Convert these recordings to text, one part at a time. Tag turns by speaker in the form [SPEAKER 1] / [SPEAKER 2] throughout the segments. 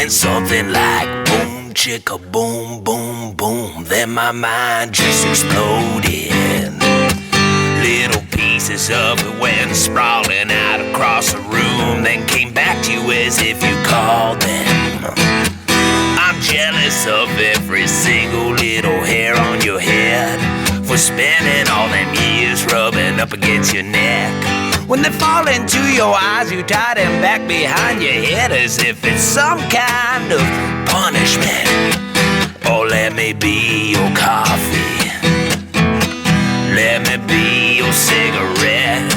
[SPEAKER 1] went something like boom, chicka, boom, boom, boom. Then my mind just exploded. Little pieces of it went sprawling out across the room, then came back to you as if you called them. I'm jealous of every single little hair on your head for spending all them years rubbing up against your neck. When they fall into your eyes, you tie them back behind your head as if it's some kind of punishment. Oh, let me be your coffee. Let me be your cigarette.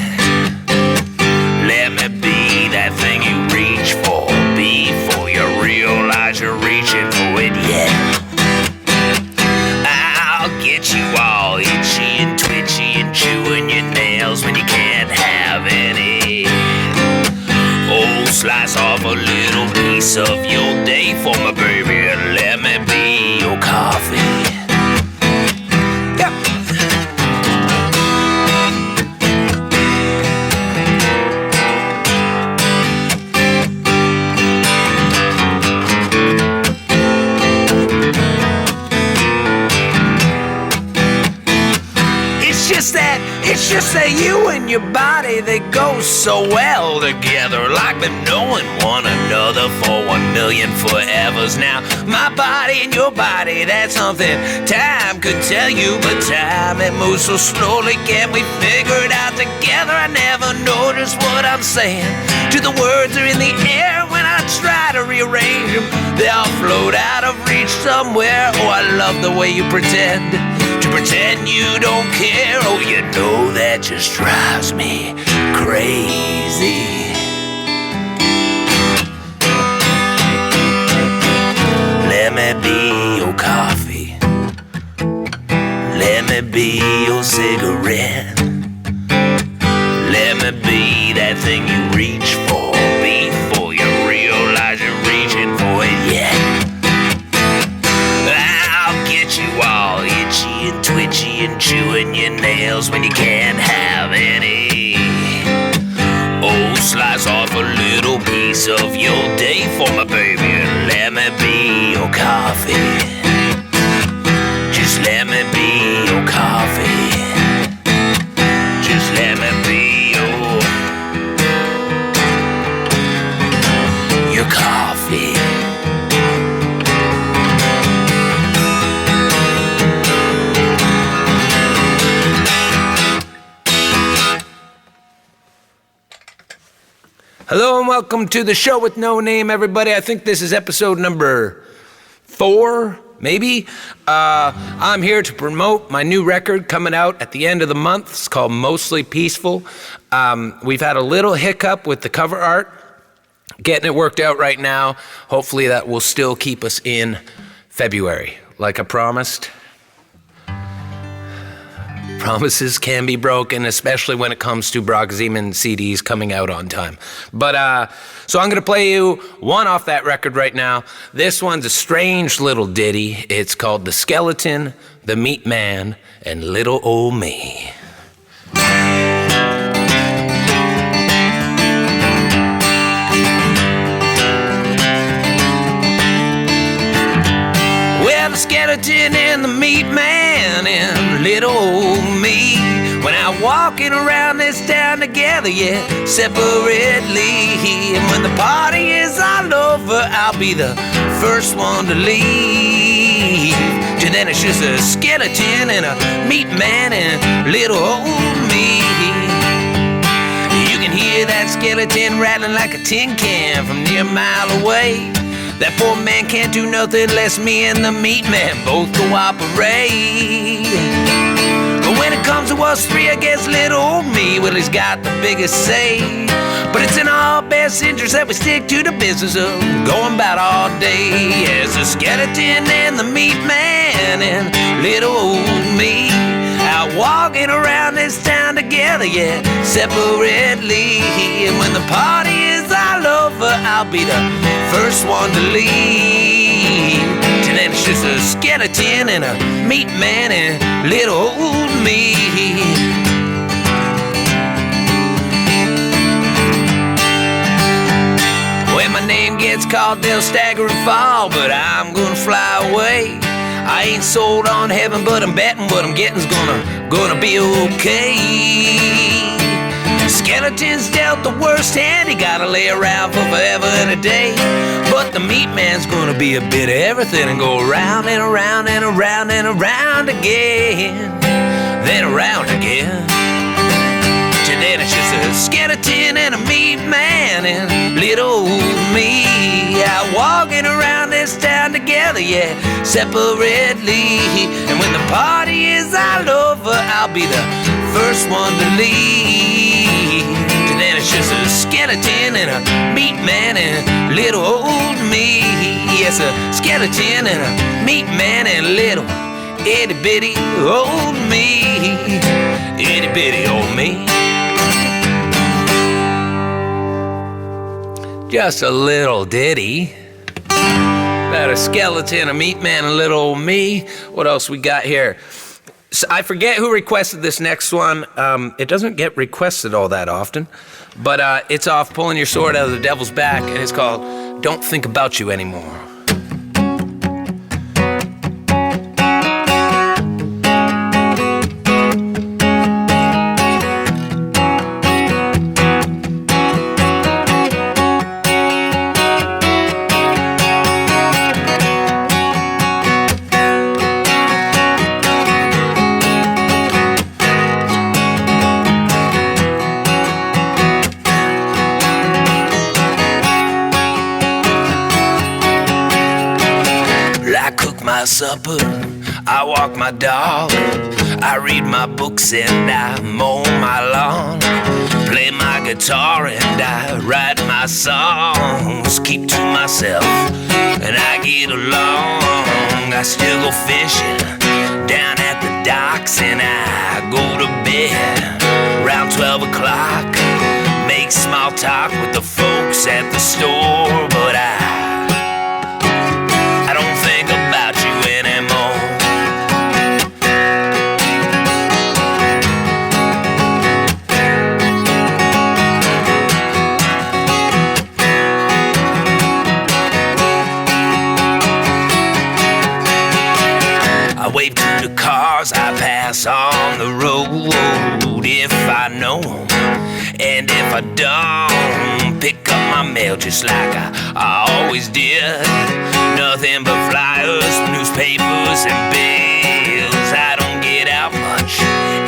[SPEAKER 1] Let me be that thing you reach for before you realize you're reaching for it yet. I'll get you all itchy and twitchy and chewing your nails when you can't have any. Oh, slice off a little piece of your day for me, baby, and let me be your coffee. Yep. It's just that you and your body, they go so well together, like been knowing one another for 1,000,000 forevers. Now, my body and your body, that's something time could tell you, but time, it moves so slowly, can't we figure it out together? I never notice what I'm saying till the words are in the air. When I try to rearrange them, they all float out of reach somewhere. Oh, I love the way you pretend you don't care. Oh, you know that just drives me crazy. Let me be your coffee. Let me be your cigarette. Let me be that thing you reach for before you realize you're reaching for it yet. I'll get you all itchy and twitchy and chewing your nails when you can't have any. Oh, slice off a little piece of your day for me, baby, and let me be your coffee. Just let me be your coffee. Just let me be your coffee. Hello and welcome to the show with no name, everybody. I think this is episode number 4, maybe. I'm here to promote my new record coming out at the end of the month. It's called Mostly Peaceful. We've had a little hiccup with the cover art. Getting it worked out right now. Hopefully that will still keep us in February, like I promised. Promises can be broken, especially when it comes to Brock Zeman CDs coming out on time. But, so I'm going to play you one off that record right now. This one's a strange little ditty. It's called The Skeleton, The Meat Man, and Little Old Me. Well, the skeleton and the meat man and little old me went out walking around this town together, yeah, separately. And when the party is all over, I'll be the first one to leave. Till then it's just a skeleton and a meat man and little old me. You can hear that skeleton rattling like a tin can from near a mile away. That poor man can't do nothing unless me and the meat man both cooperate. But when it comes to us three, I guess little old me, well, he's got the biggest say. But it's in our best interest that we stick to the business of going about all day. As the skeleton and the meat man and little old me out walking around this town together, yeah, separately. And when the party is all over, I'll be the first one to leave. Till then it's just a skeleton and a meat man and little old me. When my name gets called they'll stagger and fall, but I'm gonna fly away. I ain't sold on heaven, but I'm betting what I'm getting's gonna be okay. Skeleton's dealt the worst hand, he gotta lay around for forever and a day. But the meat man's gonna be a bit of everything and go around and around and around and around again, then around again. Till then it's just a skeleton and a meat man and little old me out walking around this town together, yeah, separately. And when the party is all over, I'll be the first one to leave. Till then it's just a skeleton and a meat man and little old me. Yes, a skeleton and a meat man and little itty bitty old me. Itty bitty old me. Just a little ditty about a skeleton, a meat man, a little old me. What else we got here? So I forget who requested this next one. It doesn't get requested all that often, but it's off Pulling Your Sword Out of the Devil's Back, and it's called Don't Think About You Anymore. My supper, I walk my dog, I read my books and I mow my lawn, play my guitar and I write my songs, keep to myself and I get along. I still go fishing down at the docks and I go to bed around 12 o'clock, make small talk with the folks at the store, but I don't think about you anymore. I wave to the cars I pass on the road if I know them, and if I don't, pick up my mail just like I always did. Nothing but flyers, newspapers, and bills. I don't get out much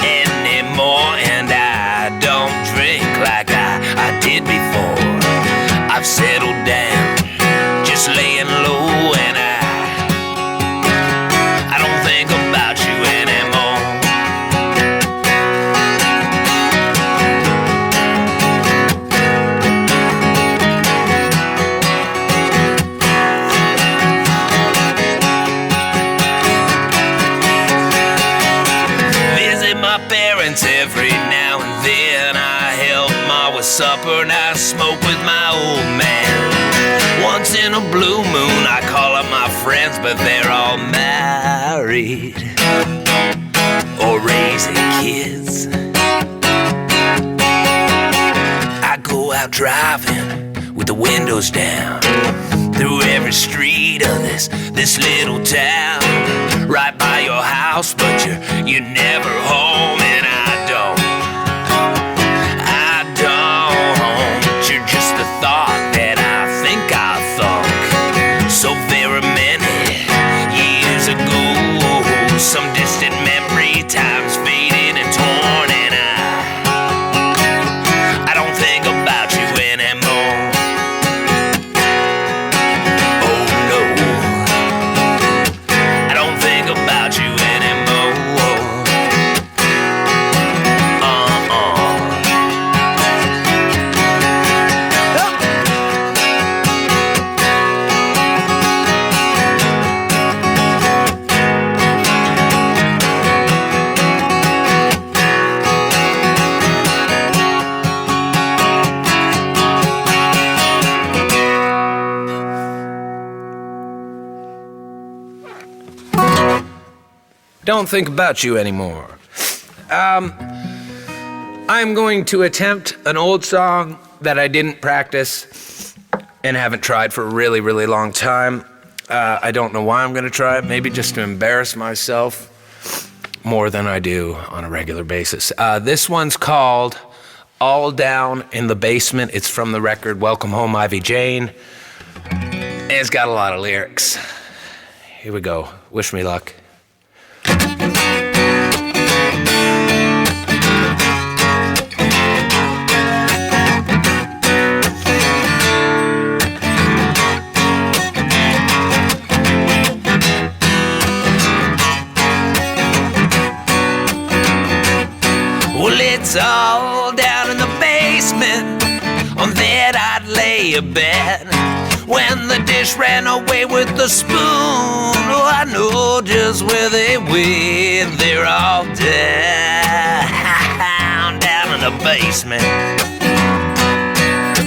[SPEAKER 1] anymore, and I don't drink like I did before. I've settled down, just laying low, and I don't think about you anymore. Parents every now and then. I help Ma with supper and I smoke with my old man. Once in a blue moon I call up my friends, but they're all married or raising kids. I go out driving with the windows down through every street of this little town, right by your house, but you're never home, and I don't. You're just the thought that I think I thunk so very many years ago. Some distant memory, time's faded and torn, and I don't think about you anymore. Don't think about you anymore. I'm going to attempt an old song that I didn't practice and haven't tried for a really, really long time. I don't know why I'm going to try it, maybe just to embarrass myself more than I do on a regular basis. This one's called All Down in the Basement. It's from the record Welcome Home, Ivy Jane. And it's got a lot of lyrics. Here we go. Wish me luck. Well, it's all down in the basement. On that I'd lay a bed. When the dish ran away with the spoon, oh, I know just where they went. They're all down in the basement.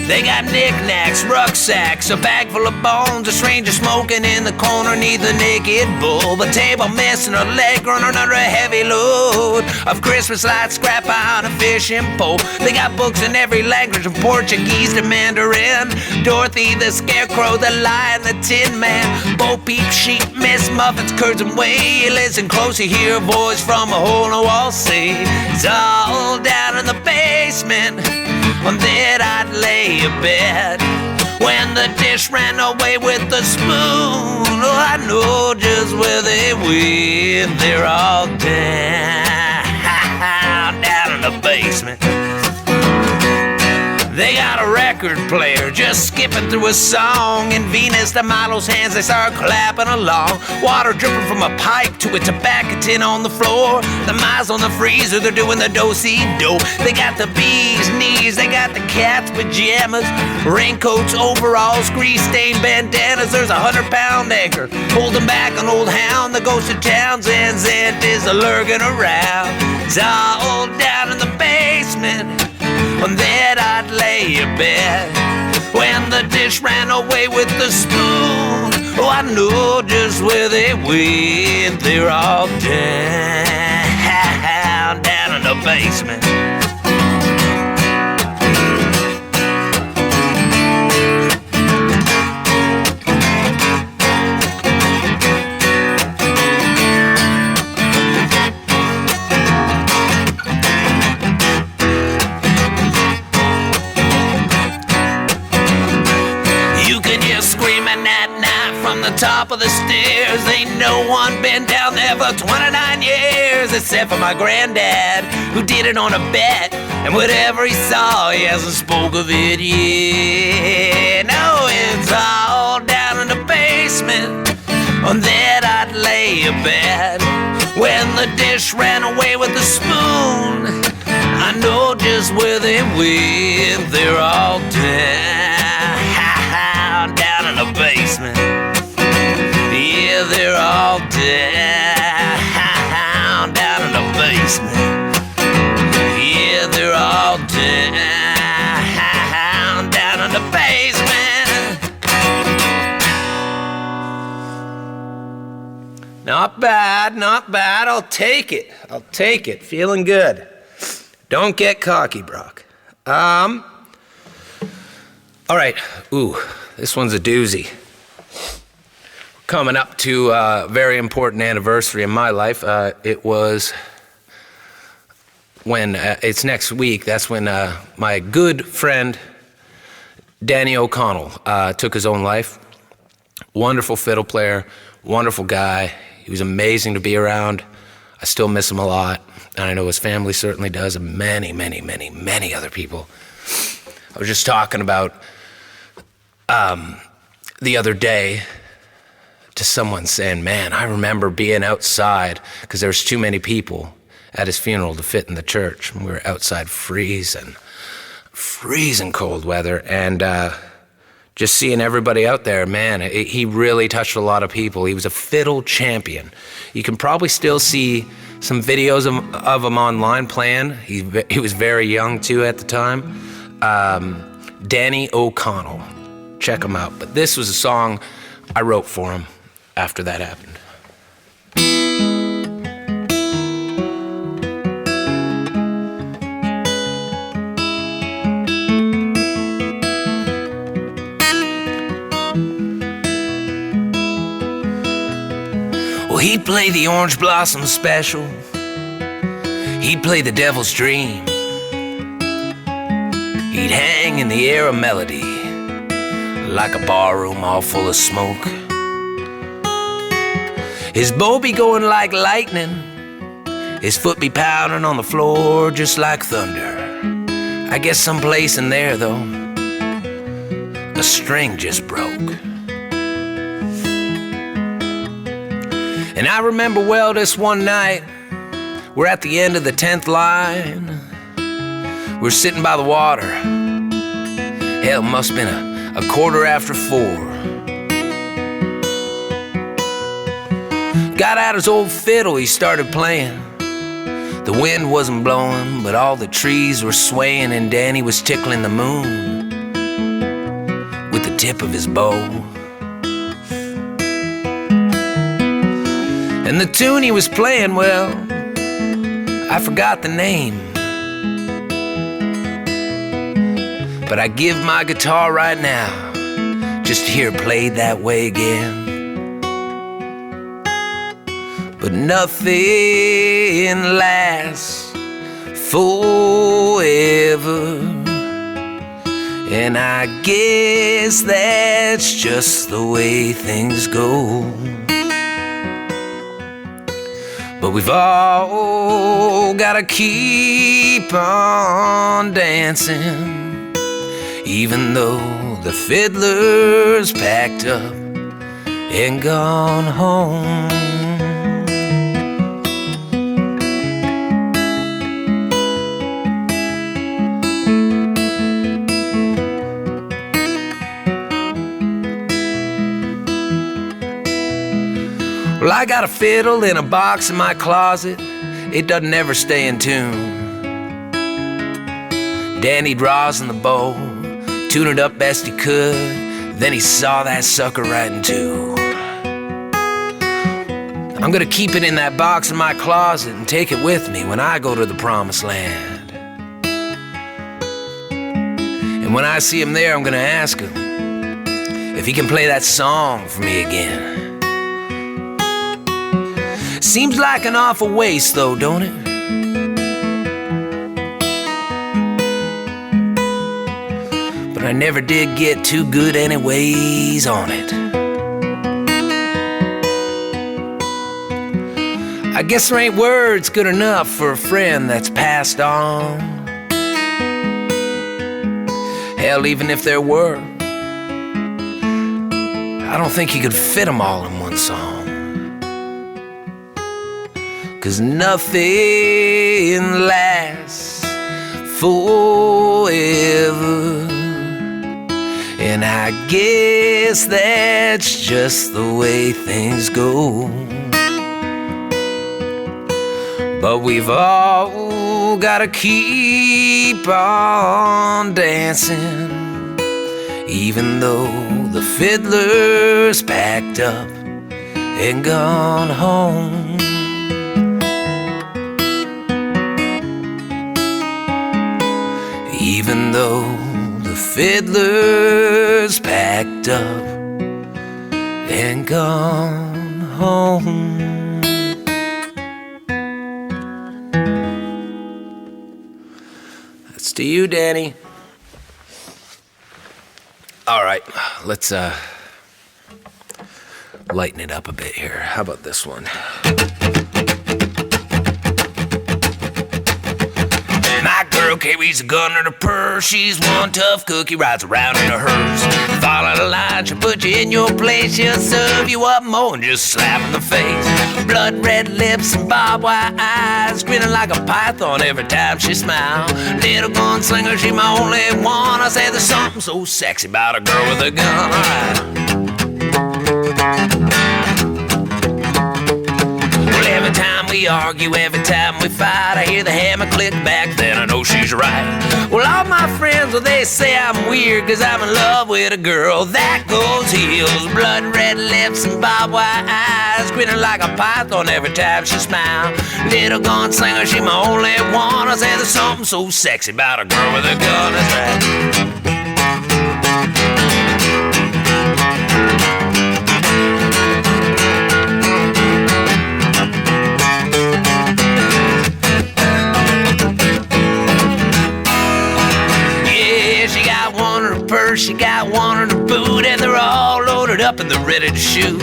[SPEAKER 1] They got knickknacks, rucksacks, a bag full of bones, a stranger smoking in the corner neath a naked bull, a table missing a leg running under a heavy load of Christmas lights, scrap on a fishing pole. They got books in every language, from Portuguese to Mandarin. Dorothy the Scarecrow, the Lion, the Tin Man, Bo Peep, Sheep, Miss Muffins, curds and whey. You listen close, you hear a voice from a hole in the wall say, it's all down in the basement. On that I'd lay a bed. When the dish ran away with the spoon, oh, I know just where they went. They're all down in the basement. They got a record player just skipping through a song. In Venus de Milo's hands, they start clapping along. Water dripping from a pipe to a tobacco tin on the floor. The mice on the freezer, they're doing the do-si-do. They got the bee's knees, they got the cat's pajamas, raincoats, overalls, grease-stained bandanas. There's a 100-pound anchor holding back an old hound. The ghost of Townsend's aunt is lurking around. It's all down in the basement. On that I'd lay a bed. When the dish ran away with the spoon, oh, I know just where they went. They're all down in the basement. The top of the stairs, ain't no one been down there for 29 years, except for my granddad, who did it on a bet, and whatever he saw, he hasn't spoke of it yet. No, it's all down in the basement. On that I'd lay a bed. When the dish ran away with the spoon, I know just where they went. They're all down in the basement. Yeah, they're all down in the basement. Yeah, they're all down in the basement. Not bad, not bad. I'll take it. Feeling good. Don't get cocky, Brock. All right. Ooh, this one's a doozy. Coming up to a very important anniversary in my life. It was when, it's next week, that's when my good friend Danny O'Connell took his own life. Wonderful fiddle player, wonderful guy. He was amazing to be around. I still miss him a lot, and I know his family certainly does, and many, many, many, many other people. I was just talking about the other day to someone saying, man, I remember being outside because there was too many people at his funeral to fit in the church. We were outside freezing cold weather, and just seeing everybody out there, man, he really touched a lot of people. He was a fiddle champion. You can probably still see some videos of him online playing. He was very young too at the time. Danny O'Connell, check him out. But this was a song I wrote for him after that happened. He'd play the Orange Blossom Special. He'd play the Devil's Dream. He'd hang in the air a melody like a barroom all full of smoke. His bow be going like lightning, his foot be pounding on the floor just like thunder. I guess someplace in there, though, a string just broke. And I remember well this one night, we're at the end of the 10th line. We're sitting by the water. Hell, it must have been a 4:15. Got out his old fiddle, he started playing. The wind wasn't blowing, but all the trees were swaying, and Danny was tickling the moon with the tip of his bow. And the tune he was playing, well, I forgot the name. But I give my guitar right now just to hear it played that way again. But nothing lasts forever, and I guess that's just the way things go. But we've all gotta keep on dancing, even though the fiddler's packed up and gone home. Well, I got a fiddle in a box in my closet. It doesn't ever stay in tune. Danny draws in the bow, tune it up best he could. Then he saw that sucker right in two. I'm gonna keep it in that box in my closet and take it with me when I go to the promised land. And when I see him there, I'm gonna ask him if he can play that song for me again. Seems like an awful waste though, don't it? But I never did get too good anyways on it. I guess there ain't words good enough for a friend that's passed on. Hell, even if there were, I don't think you could fit them all in one song. 'Cause nothing lasts forever, and I guess that's just the way things go. But we've all gotta keep on dancing, even though the fiddler's packed up and gone home. Even though the fiddler's packed up and gone home. That's to you, Danny. All right, let's lighten it up a bit here. How about this one? My girl carries a gun in her purse. She's one tough cookie, rides around in a hearse. Follow the line, she'll put you in your place. She'll serve you up more than just slap in the face. Blood red lips and barbed wire eyes, grinning like a python every time she smiles. Little gunslinger, she my only one. I say there's something so sexy about a girl with a gun. All right. Every time we argue, every time we fight, I hear the hammer click back, then I know she's right. Well, all my friends, well, they say I'm weird, 'cause I'm in love with a girl that goes heels. Blood red lips and barbed wire eyes, grinning like a python every time she smiles. Little gunslinger, she my only one. I say there's something so sexy about a girl with a gun. That's right. one in her boot, and they're all loaded up and they're ready to shoot.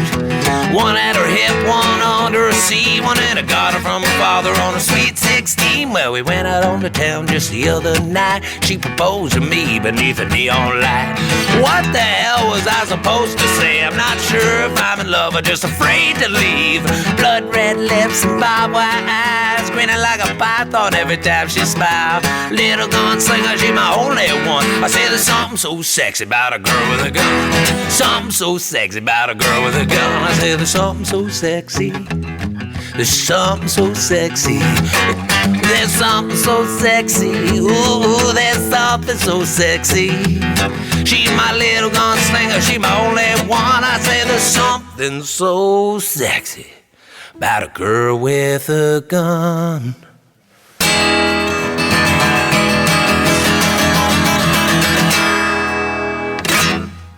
[SPEAKER 1] One at her hip, one under her seat, one in a got her from her father on a sweet 16. Well, we went out on the town just the other night. She proposed to me beneath a neon light. What the hell was I supposed to say? I'm not sure if I'm in love or just afraid to leave. Blood red lips and barbed wire eyes, grinning like a python every time she smiles. Little gunslinger, she my only one. I say there's something so sexy about a girl with a gun. Something so sexy about a girl with a gun. I say there's something so sexy. There's something so sexy. There's something so sexy. Ooh, there's something so sexy. She's my little gunslinger, she my only one. I say there's something so sexy about a girl with a gun.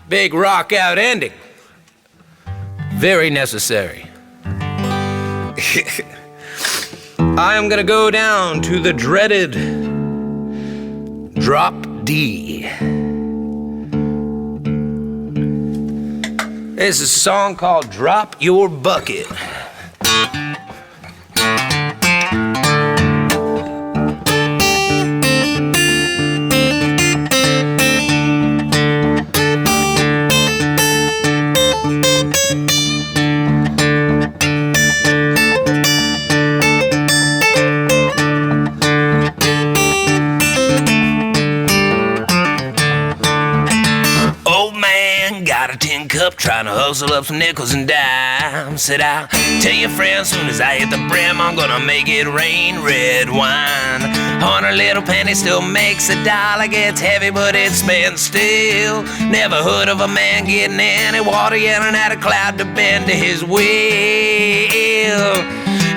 [SPEAKER 1] Big rock out ending. Very necessary. I am gonna go down to the dreaded drop D. This is a song called Drop Your Bucket. Cup, trying to hustle up some nickels and dimes. Said I'll tell your friends soon as I hit the brim, I'm gonna make it rain red wine. 100 little penny still makes a dollar. Gets heavy but it spends still. Never heard of a man getting any water, yelling at a cloud to bend to his will.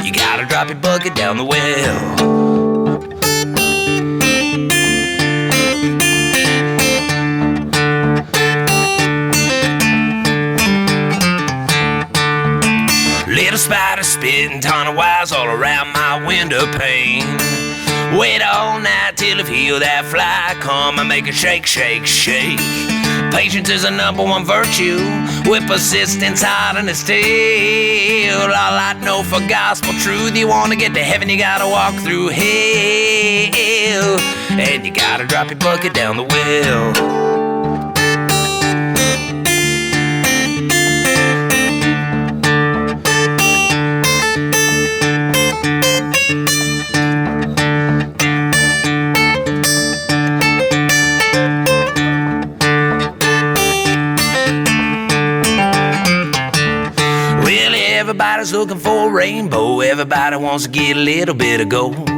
[SPEAKER 1] You gotta drop your bucket down the well. Little spider spitting ton of wires all around my window pane. Wait all night till I feel that fly come and make it shake, shake, shake. Patience is a number one virtue, with persistence hard in its tail. All I know for gospel truth, you wanna get to heaven, you gotta walk through hell. And you gotta drop your bucket down the well. Everybody's looking for a rainbow. Everybody wants to get a little bit of gold.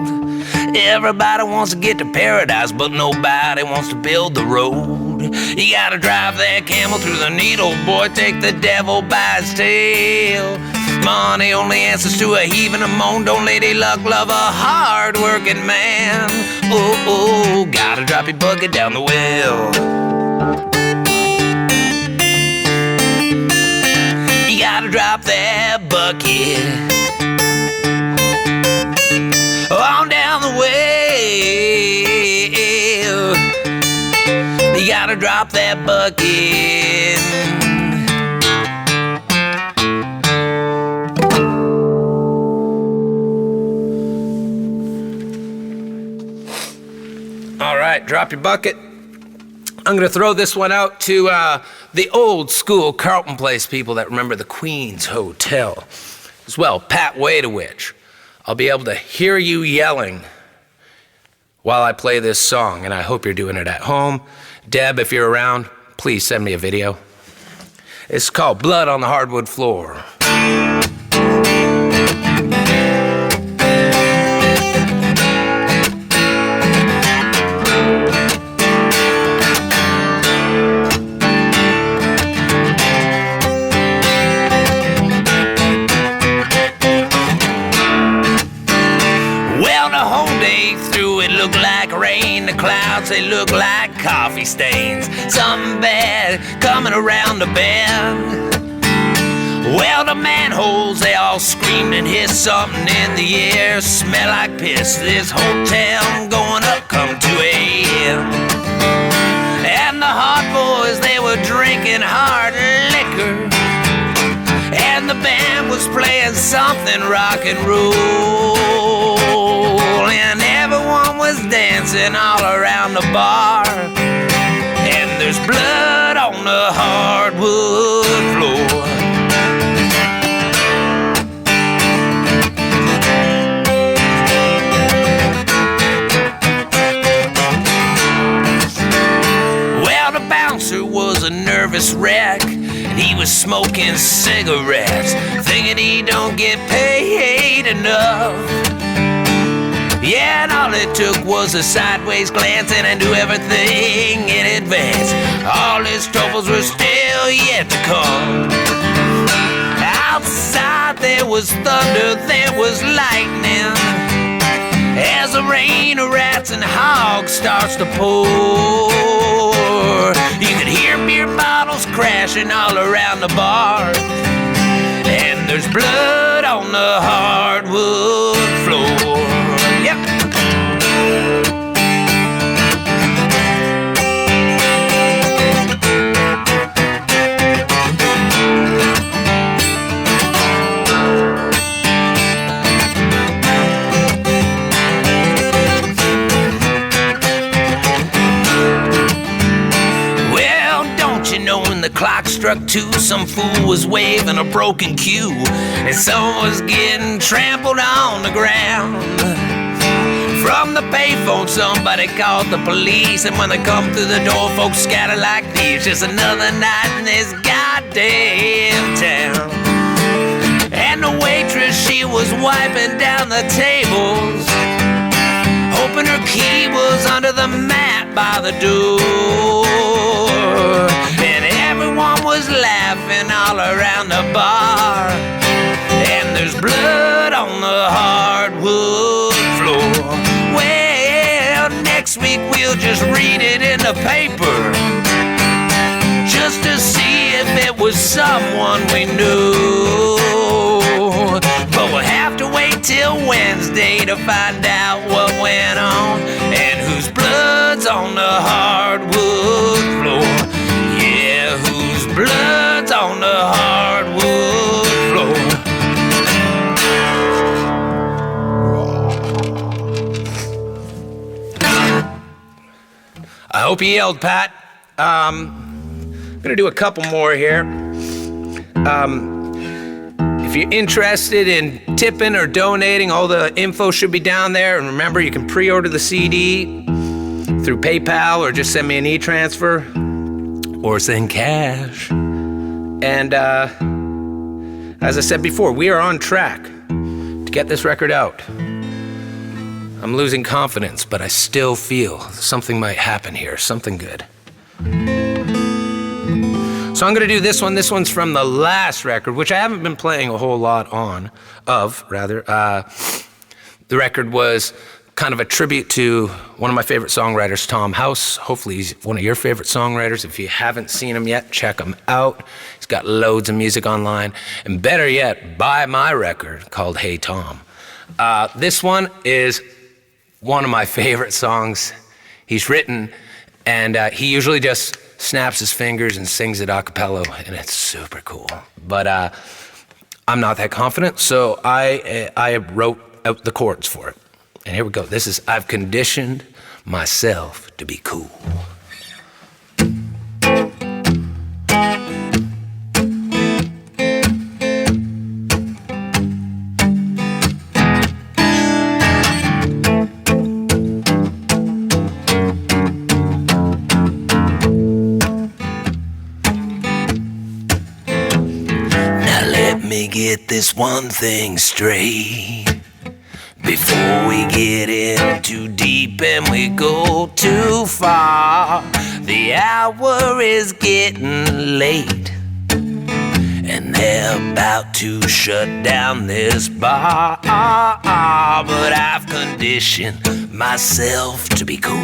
[SPEAKER 1] Everybody wants to get to paradise, but nobody wants to build the road. You gotta drive that camel through the needle, boy, take the devil by his tail. Money only answers to a heave and a moan. Don't lady luck love a hard-working man. Oh, gotta drop your bucket down the well. You gotta drop that bucket on down the well. You gotta drop that bucket. All right, drop your bucket. I'm going to throw this one out to the old school Carlton Place people that remember the Queen's Hotel. As well, Pat Wadowich. I'll be able to hear you yelling while I play this song, and I hope you're doing it at home. Deb, if you're around, please send me a video. It's called Blood on the Hardwood Floor. Look like rain, the clouds, they look like coffee stains. Something bad coming around the bend. Well, the manholes, they all screamed and hissed. Something in the air, smell like piss. This hotel going up, come to a end. And the hot boys, they were drinking hard liquor. And the band was playing something rock and roll. And everyone was dancing all around the bar. And there's blood on the hardwood floor. Well, the bouncer was a nervous wreck. He was smoking cigarettes, thinking he don't get paid enough. Yeah, and all it took was a sideways glance, and I knew everything in advance. All his troubles were still yet to come. Outside there was thunder, there was lightning, as the rain of rats and hogs starts to pour. You could hear beer bottles crashing all around the bar. And there's blood on the hardwood floor. Yep. The clock struck 2, some fool was waving a broken cue, and someone was getting trampled on the ground. From the payphone, somebody called the police, and when they come through the door, folks scatter like thieves. Just another night in this goddamn town. And the waitress, she was wiping down the tables, hoping her key was under the mat by the door. And everyone was laughing all around the bar. And there's blood on the hardwood floor. Well, next week we'll just read it in the paper, just to see if it was someone we knew. But we'll have to wait till Wednesday to find out what went on and whose blood's on the hardwood floor. Yeah, whose blood's on the hardwood floor. I hope you yelled, Pat. I'm gonna do a couple more here. If you're interested in tipping or donating, all the info should be down there. And remember, you can pre-order the CD through PayPal or just send me an e-transfer or send cash. And as I said before, we are on track to get this record out. I'm losing confidence, but I still feel something might happen here, something good. So I'm gonna do this one. This one's from the last record, which I haven't been playing a whole lot of. The record was kind of a tribute to one of my favorite songwriters, Tom House. Hopefully he's one of your favorite songwriters. If you haven't seen him yet, check him out. He's got loads of music online. And better yet, buy my record called Hey Tom. This one is one of my favorite songs he's written, and he usually just snaps his fingers and sings it a cappella, and it's super cool. But I'm not that confident, so I wrote out the chords for it. And here we go. This is I've Conditioned Myself to Be Cool. Get this one thing straight before we get in too deep and we go too far. The hour is getting late and they're about to shut down this bar, but I've conditioned myself to be cool,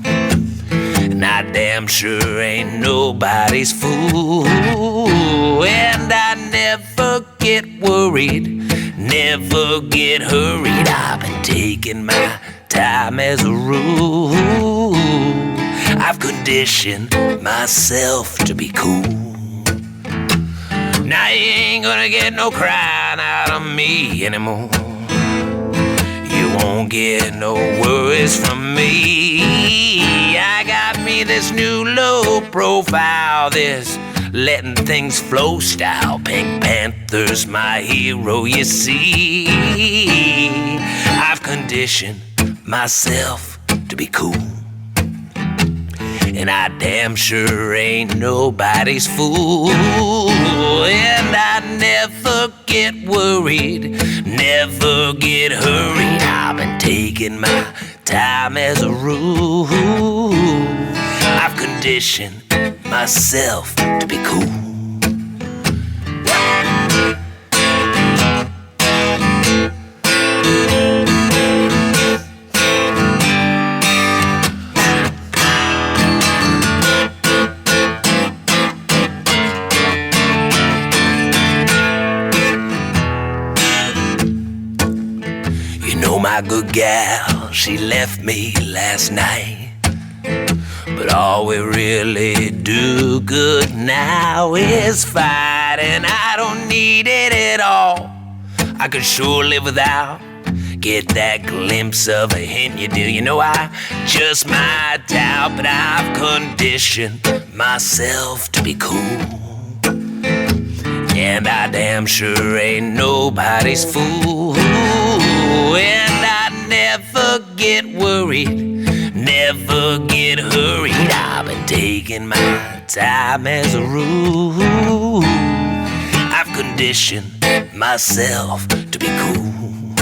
[SPEAKER 1] and I damn sure ain't nobody's fool. And I never get worried, never get hurried. I've been taking my time as a rule. I've conditioned myself to be cool. Now you ain't gonna get no crying out of me anymore. You won't get no worries from me. I got me this new low profile, this letting things flow style. Pink Panther's my hero, you see. I've conditioned myself to be cool, and I damn sure ain't nobody's fool. And I never get worried, never get hurried. I've been taking my time as a rule. I've conditioned myself to be cool. My good gal, she left me last night, but all we really do good now is fight, and I don't need it at all. I could sure live without. Get that glimpse of a hint you do. You know I just might doubt, but I've conditioned myself to be cool, and I damn sure ain't nobody's fool. And I never get worried, never get hurried. I've been taking my time as a rule. I've conditioned myself to be cool.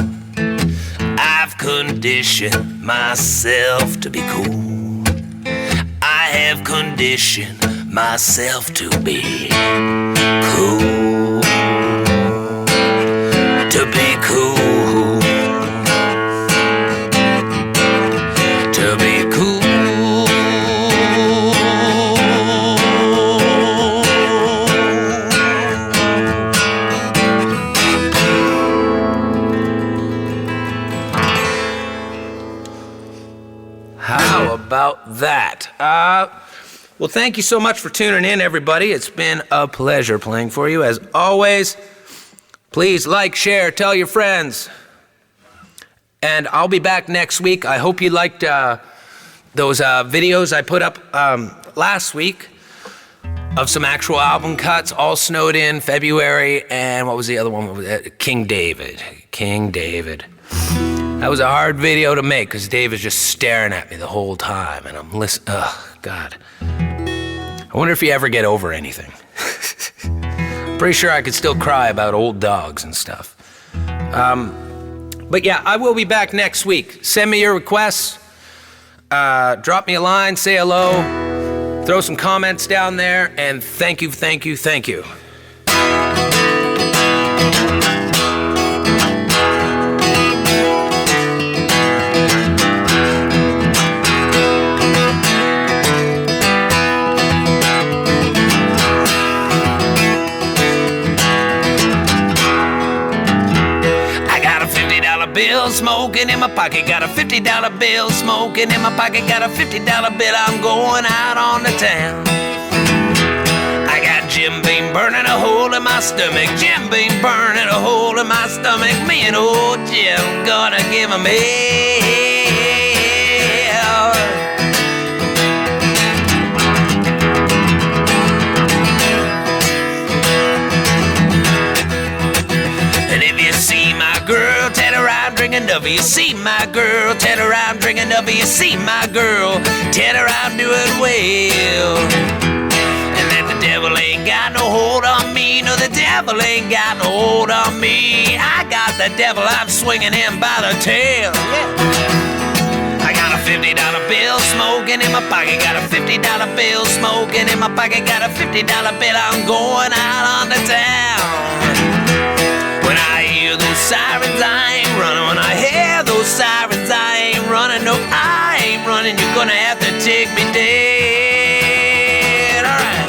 [SPEAKER 1] I've conditioned myself to be cool. I have conditioned myself to be cool. To be cool. How about that? Well, thank you so much for tuning in, everybody. It's been a pleasure playing for you. As always, please like, share, tell your friends. And I'll be back next week. I hope you liked those videos I put up last week of some actual album cuts, all snowed in February. And what was the other one? King David. King David. That was a hard video to make because Dave is just staring at me the whole time, and I'm listening. Oh, God. I wonder if you ever get over anything. Pretty sure I could still cry about old dogs and stuff. But yeah, I will be back next week. Send me your requests. Drop me a line, say hello, throw some comments down there, and thank you, thank you, thank you. Bill smoking in my pocket, got a $50 bill smoking in my pocket, got a $50 bill, I'm going out on the town. I got Jim Beam burning a hole in my stomach, Jim Beam burning a hole in my stomach, me and old Jim gonna give him hell. And if you see my girl, tell her I'm drinking Duffy. You see my girl, tell her I'm drinking Duffy. You see my girl, tell her I'm doing well. And that the devil ain't got no hold on me. No, the devil ain't got no hold on me. I got the devil, I'm swinging him by the tail. Yeah. I got a $50 bill smoking in my pocket. Got a $50 bill smoking in my pocket. Got a $50 bill, I'm going out on the town. When I hear those sirens, I ain't running. When I hear those sirens, I ain't running. No, I ain't running. You're gonna have to take me dead. All right.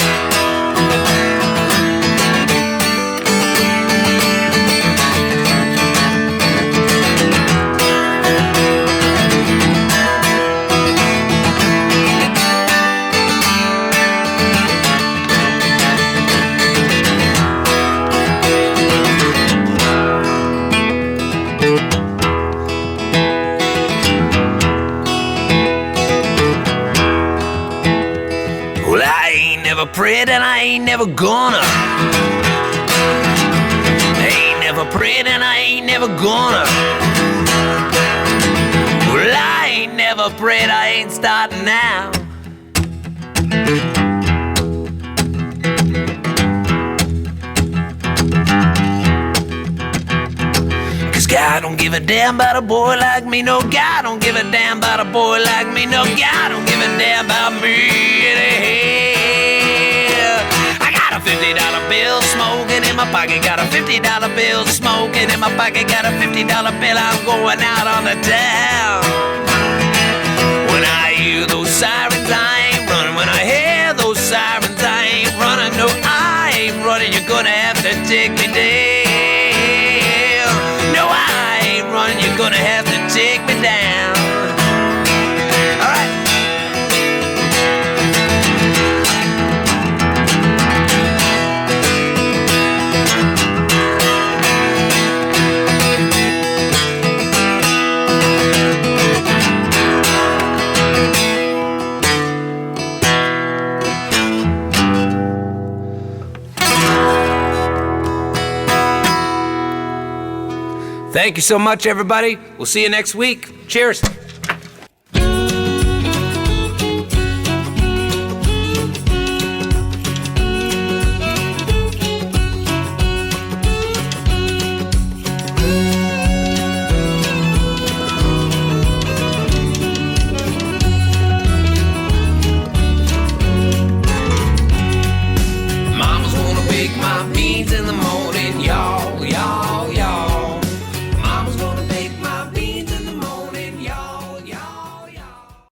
[SPEAKER 1] ain't never prayed and I ain't never gonna. Ain't never prayed and I ain't never gonna. Well, I ain't never prayed, I ain't starting now. God don't give a damn about a boy like me. No, God don't give a damn about a boy like me. No, God don't give a damn about me. I got a $50 bill smoking in my pocket. Got a $50 bill smoking in my pocket. Got a $50 bill, I'm going out on the town. When I hear those sirens, I ain't running. When I hear those sirens, I ain't running. No, I ain't running. You're gonna have to take me down. No, I ain't running, you're gonna have to take me down. All right. Thank you so much, everybody. We'll see you next week. Cheers. Mama's gonna bake my beans in the